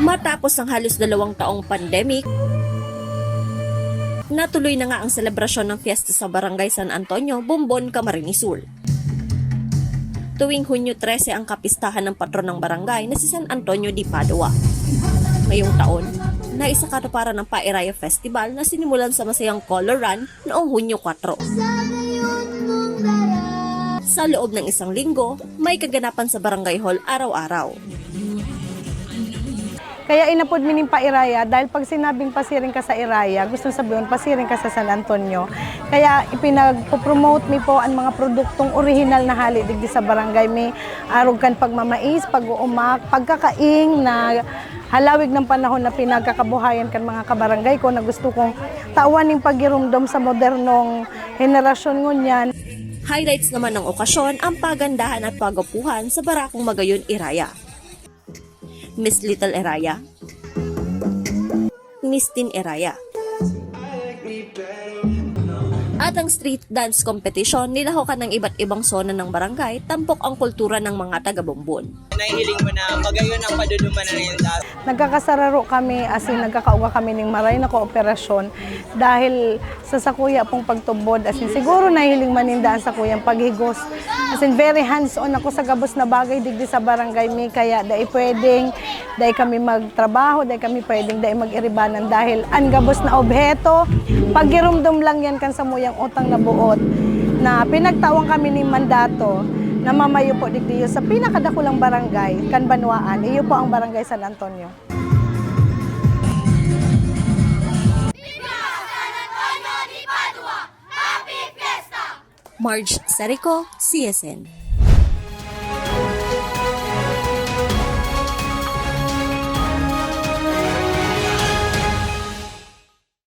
Matapos ang halos 2 taong pandemic, natuloy na nga ang selebrasyon ng fiesta sa Barangay San Antonio, Bumbon, Camarines Sur. Tuwing Hunyo 13 ang kapistahan ng patron ng barangay na si San Antonio de Padua. Ngayong taon, naisakatuparan ng Pairaya Festival na sinimulan sa masayang color run noong Hunyo 4. Sa loob ng 1 linggo, may kaganapan sa Barangay Hall araw-araw. Kaya inapod mining Pairaya dahil pag sinabing pasiring ka sa Iraya, gusto sabihin pasiring ka sa San Antonio. Kaya ipinag-promote mi po ang mga produktong original na hali digdi sa barangay. May arog kan pagmamais, pag-uumak, pagkakaing na halawig ng panahon na pinagkakabuhayan kan mga kabarangay ko na gusto kong tawan ng pagirumdom sa modernong henerasyon ngunyan. Highlights naman ng okasyon ang pagandahan at pagapuhan sa Barakong Magayon, Iraya. Miss Little Iraya, Miss Teen Iraya. At ang street dance competition, nilahukan ng iba't ibang zona ng barangay, tampok ang kultura ng mga taga-Bumbon. Nahihiling mo na magayon ang paduduman na rin dati. Nagkakasararo kami, as in nagkakauga kami ng maray na kooperasyon dahil sa sakuya pong pagtubod. As in, siguro nahihiling manindaan sa kuyang paghigos. As in, very hands-on ako sa gabos na bagay digdi sa barangay mi. Kaya dahil pwedeng, dahil kami magtrabaho, dahil kami pwedeng, dahil mag-iribanan. Dahil ang gabos na obheto, pagirumdum lang yan kan sa muyang utang na buot na pinagtawang kami ni mandato na mamayo po digdiyo sa pinakadakulang barangay, Kanbanwaan. Iyo po ang Barangay San Antonio. Marge Serico, CSN.